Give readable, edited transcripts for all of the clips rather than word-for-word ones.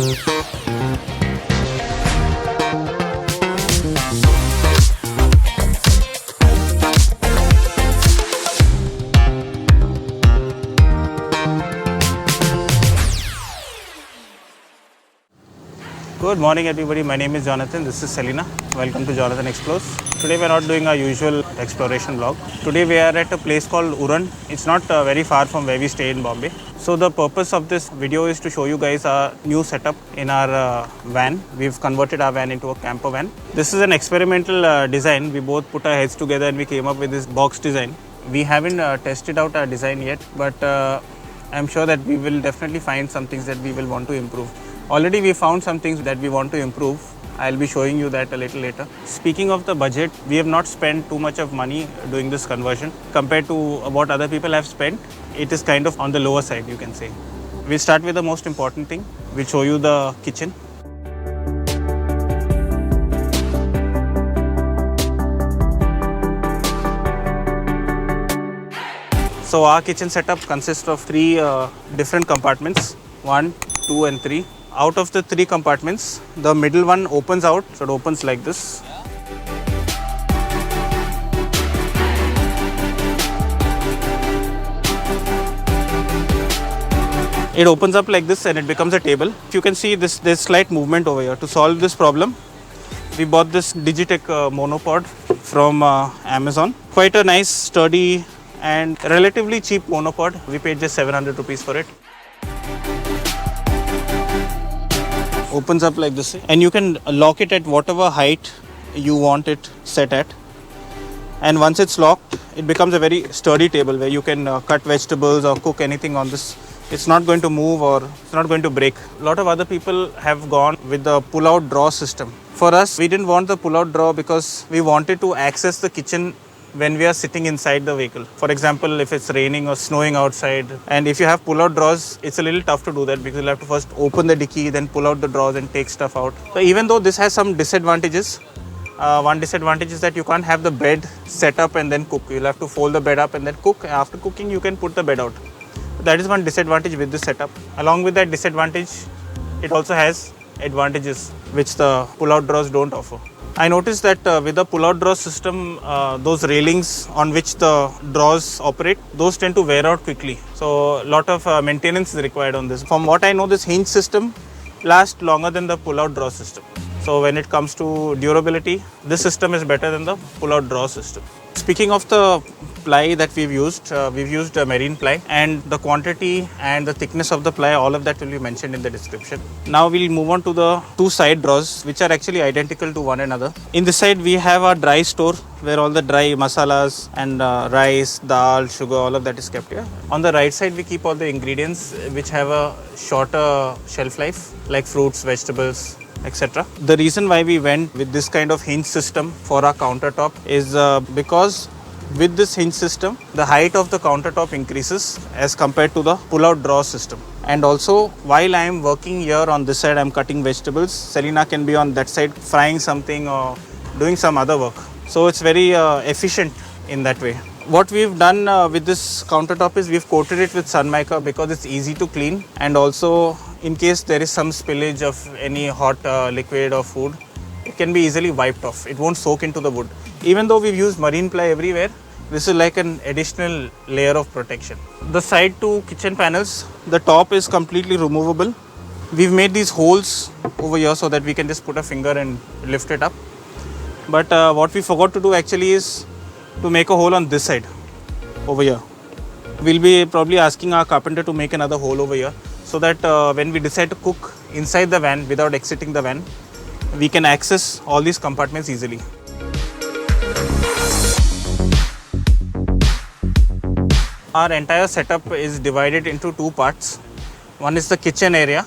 Good morning everybody, my name is Jonathan, this is Selina. Welcome to Jonathan Explores. Today we are not doing our usual exploration vlog. Today we are at a place called Uran. It's not very far from where we stay in Bombay. So the purpose of this video is to show you guys our new setup in our van. We've converted our van into a camper van. This is an experimental design. We both put our heads together and we came up with this box design. We haven't tested out our design yet, but I'm sure that we will definitely find some things that we will want to improve. Already we found some things that we want to improve. I'll be showing you that a little later. Speaking of the budget, we have not spent too much of money doing this conversion. Compared to what other people have spent, it is kind of on the lower side, you can say. We'll start with the most important thing. We'll show you the kitchen. So our kitchen setup consists of three different compartments, 1, 2 and 3. Out of the 3 compartments, the middle one opens out, so it opens like this. It opens up like this and it becomes a table. If you can see this, there's slight movement over here. To solve this problem, we bought this Digitech monopod from Amazon. Quite a nice, sturdy and relatively cheap monopod. We paid just 700 rupees for it. Opens up like this and you can lock it at whatever height you want it set at, and once it's locked it becomes a very sturdy table where you can cut vegetables or cook anything on this. It's not going to move or it's not going to break. A lot of other people have gone with the pull-out drawer system. For us, we didn't want the pull-out drawer because we wanted to access the kitchen when we are sitting inside the vehicle. For example, if it's raining or snowing outside, and if you have pull-out drawers, it's a little tough to do that because you'll have to first open the dicky, then pull out the drawers and take stuff out. So even though this has some disadvantages, one disadvantage is that you can't have the bed set up and then cook. You'll have to fold the bed up and then cook. After cooking, you can put the bed out. That is one disadvantage with this setup. Along with that disadvantage, it also has advantages which the pull-out drawers don't offer. I noticed that with the pull-out drawer system, those railings on which the drawers operate, those tend to wear out quickly. So a lot of maintenance is required on this. From what I know, this hinge system lasts longer than the pull-out drawer system. So when it comes to durability, this system is better than the pull-out drawer system. Speaking of the ply that we've used a marine ply, and the quantity and the thickness of the ply, all of that will be mentioned in the description. Now we'll move on to the 2 side drawers, which are actually identical to one another. In this side we have our dry store where all the dry masalas and rice, dal, sugar, all of that is kept here. On the right side we keep all the ingredients which have a shorter shelf life, like fruits, vegetables, etc. The reason why we went with this kind of hinge system for our countertop is because with this hinge system, the height of the countertop increases as compared to the pull-out drawer system. And also, while I am working here on this side, I am cutting vegetables, Selina can be on that side frying something or doing some other work. So it's very efficient in that way. What we've done with this countertop is we've coated it with sun mica because it's easy to clean, and also in case there is some spillage of any hot liquid or food, it can be easily wiped off. It won't soak into the wood. Even though we've used marine ply everywhere, this is like an additional layer of protection. The side 2 kitchen panels, the top is completely removable. We've made these holes over here so that we can just put a finger and lift it up. But what we forgot to do actually is to make a hole on this side over here. We'll be probably asking our carpenter to make another hole over here so that when we decide to cook inside the van without exiting the van, we can access all these compartments easily. Our entire setup is divided into 2 parts. One is the kitchen area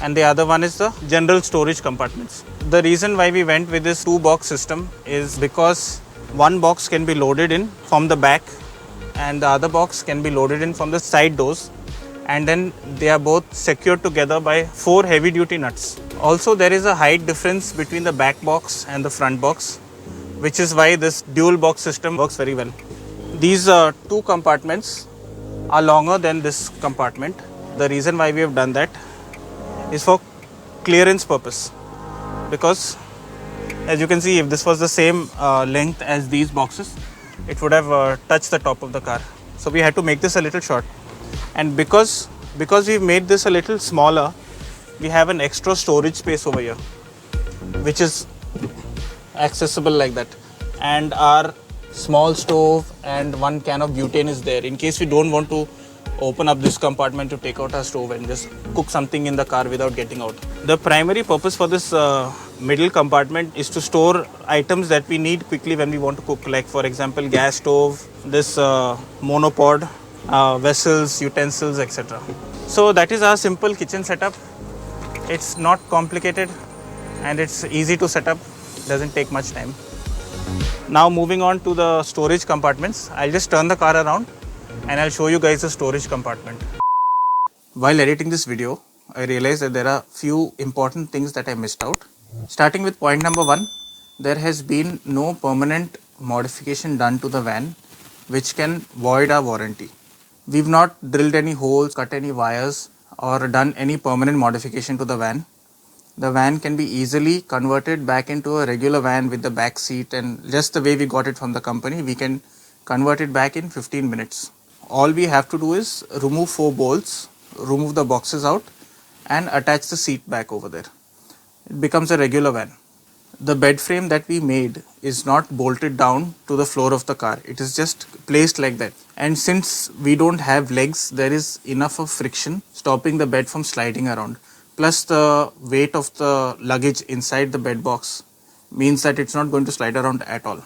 and the other one is the general storage compartments. The reason why we went with this 2-box system is because one box can be loaded in from the back and the other box can be loaded in from the side doors, and then they are both secured together by 4 heavy duty nuts. Also, there is a height difference between the back box and the front box, which is why this dual box system works very well. These 2 compartments are longer than this compartment. The reason why we have done that is for clearance purpose, because as you can see, if this was the same length as these boxes, it would have touched the top of the car. So we had to make this a little short, and because we've made this a little smaller, we have an extra storage space over here, which is accessible like that, and our small stove and one can of butane is there in case we don't want to open up this compartment to take out our stove and just cook something in the car without getting out. The primary purpose for this middle compartment is to store items that we need quickly when we want to cook, like for example gas stove, this monopod, vessels, utensils, etc. So that is our simple kitchen setup. It's not complicated and it's easy to set up, doesn't take much time. Now moving on to the storage compartments, I'll just turn the car around and I'll show you guys the storage compartment. While editing this video, I realized that there are few important things that I missed out. Starting with point number 1, there has been no permanent modification done to the van which can void our warranty. We've not drilled any holes, cut any wires or done any permanent modification to the van. The van can be easily converted back into a regular van with the back seat, and just the way we got it from the company, we can convert it back in 15 minutes. All we have to do is remove 4 bolts, remove the boxes out and attach the seat back over there. It becomes a regular van. The bed frame that we made is not bolted down to the floor of the car. It is just placed like that. And since we don't have legs, there is enough of friction stopping the bed from sliding around. Plus the weight of the luggage inside the bed box means that it's not going to slide around at all.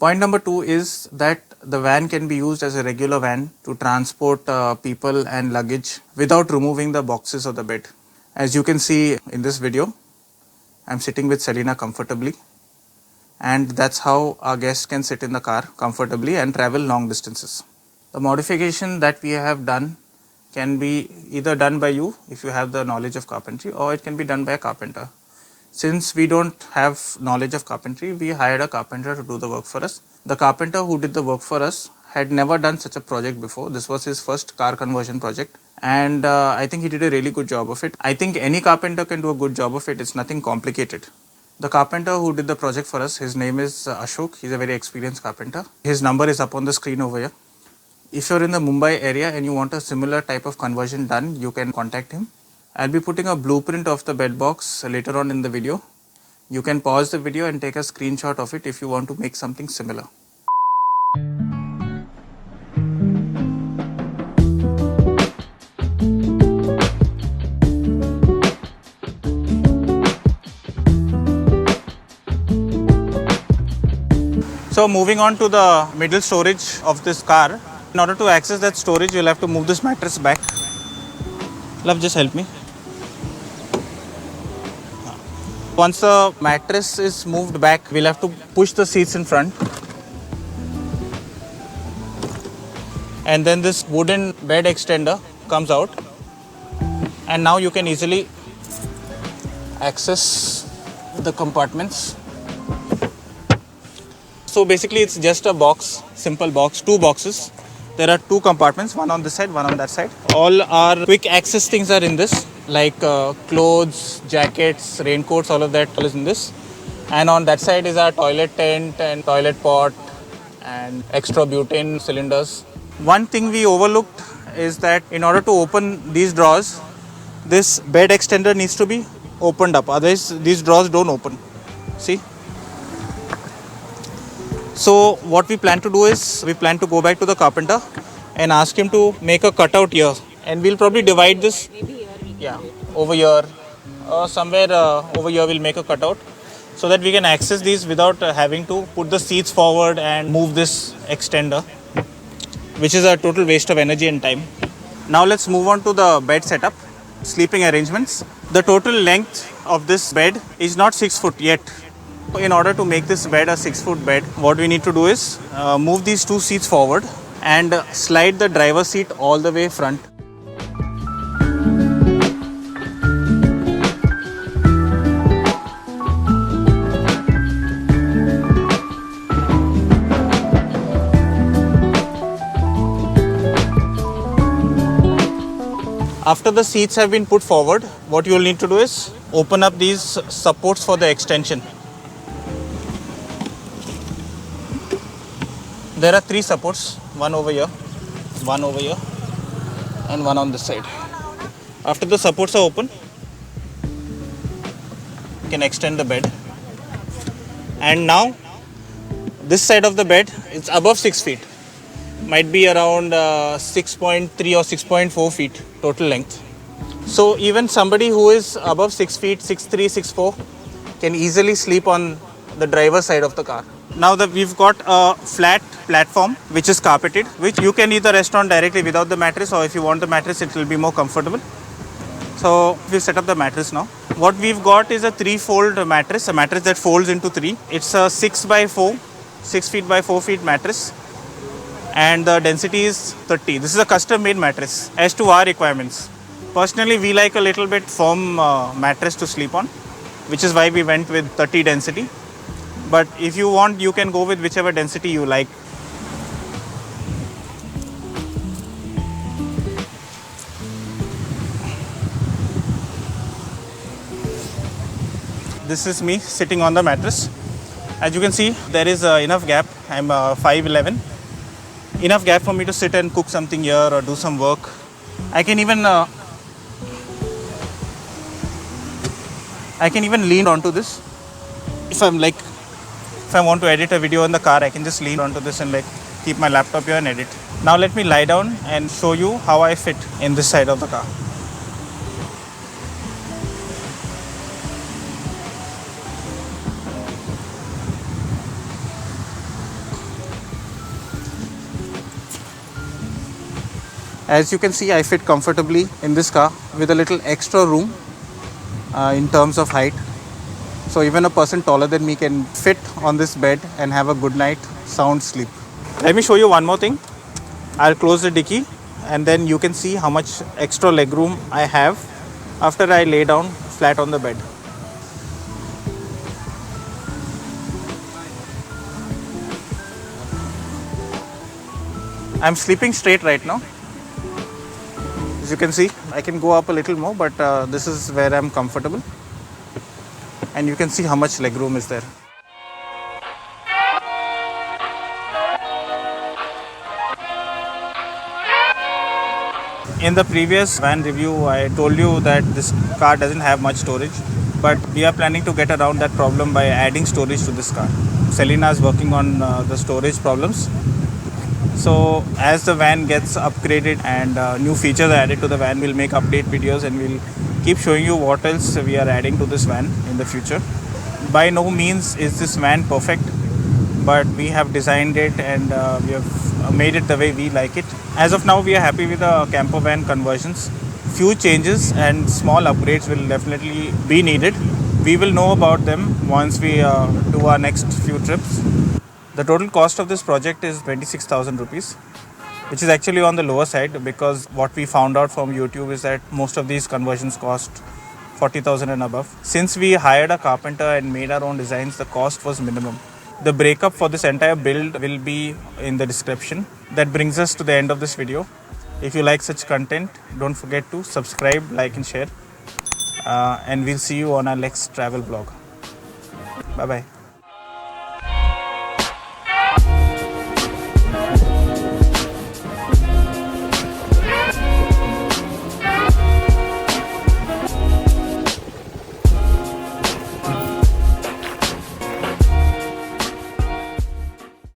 Point number 2 is that the van can be used as a regular van to transport people and luggage without removing the boxes of the bed. As you can see in this video, I'm sitting with Selena comfortably, and that's how our guests can sit in the car comfortably and travel long distances. The modification that we have done can be either done by you if you have the knowledge of carpentry, or it can be done by a carpenter. Since we don't have knowledge of carpentry, we hired a carpenter to do the work for us. The carpenter who did the work for us had never done such a project before. This was his first car conversion project, and I think he did a really good job of it. I think any carpenter can do a good job of it. It's nothing complicated. The carpenter who did the project for us, his name is Ashok. He's a very experienced carpenter. His number is up on the screen over here. If you're in the Mumbai area and you want a similar type of conversion done, you can contact him. I'll be putting a blueprint of the bed box later on in the video. You can pause the video and take a screenshot of it if you want to make something similar. So moving on to the middle storage of this car. In order to access that storage, you'll have to move this mattress back. Love, just help me. Once the mattress is moved back, we'll have to push the seats in front. And then this wooden bed extender comes out. And now you can easily access the compartments. So basically it's just a box, simple box, 2 boxes. There are 2 compartments, one on this side, one on that side. All our quick access things are in this, like clothes, jackets, raincoats, all of that is in this. And on that side is our toilet tent and toilet pot and extra butane cylinders. One thing we overlooked is that in order to open these drawers, this bed extender needs to be opened up. Otherwise, these drawers don't open. See? So what we plan to do is, we plan to go back to the carpenter and ask him to make a cutout here. And we'll probably divide this, over here, somewhere over here we'll make a cutout so that we can access these without having to put the seats forward and move this extender, which is a total waste of energy and time. Now let's move on to the bed setup, sleeping arrangements. The total length of this bed is not 6 foot yet. In order to make this bed a 6-foot bed, what we need to do is move these 2 seats forward and slide the driver's seat all the way front. After the seats have been put forward, what you will need to do is open up these supports for the extension. There are 3 supports, one over here, and one on this side. After the supports are open, you can extend the bed. And now this side of the bed is above 6 feet. Might be around 6.3 or 6.4 feet total length. So even somebody who is above 6 feet, 6'3", 6'4", can easily sleep on the driver's side of the car. Now that we've got a flat platform which is carpeted, which you can either rest on directly without the mattress, or if you want the mattress, it will be more comfortable. So we've set up the mattress now. What we've got is a 3-fold mattress, a mattress that folds into 3. It's a 6 feet by 4 feet mattress, and the density is 30. This is a custom made mattress as to our requirements. Personally, we like a little bit firm mattress to sleep on, which is why we went with 30 density. But if you want, you can go with whichever density you like. This is me sitting on the mattress. As you can see, there is enough gap. I'm 5'11". Enough gap for me to sit and cook something here or do some work. I can even lean onto this. If I want to edit a video in the car, I can just lean onto this and keep my laptop here and edit. Now let me lie down and show you how I fit in this side of the car. As you can see, I fit comfortably in this car with a little extra room in terms of height. So even a person taller than me can fit on this bed and have a good night sound sleep. Let me show you one more thing. I'll close the dicky and then you can see how much extra leg room I have after I lay down flat on the bed. I'm sleeping straight right now. As you can see, I can go up a little more, but this is where I'm comfortable. And you can see how much leg room is there. In the previous van review, I told you that this car doesn't have much storage, but we are planning to get around that problem by adding storage to this car. Selena is working on the storage problems. So as the van gets upgraded and new features are added to the van, we'll make update videos and we'll keep showing you what else we are adding to this van in the future. By no means is this van perfect, but we have designed it and we have made it the way we like it. As of now, we are happy with the Campervan conversions. Few changes and small upgrades will definitely be needed. We will know about them once we do our next few trips. The total cost of this project is 26,000 rupees, which is actually on the lower side because what we found out from YouTube is that most of these conversions cost 40,000 and above. Since we hired a carpenter and made our own designs, the cost was minimum. The breakup for this entire build will be in the description. That brings us to the end of this video. If you like such content, don't forget to subscribe, like and share. And we'll see you on our next travel vlog. Bye-bye.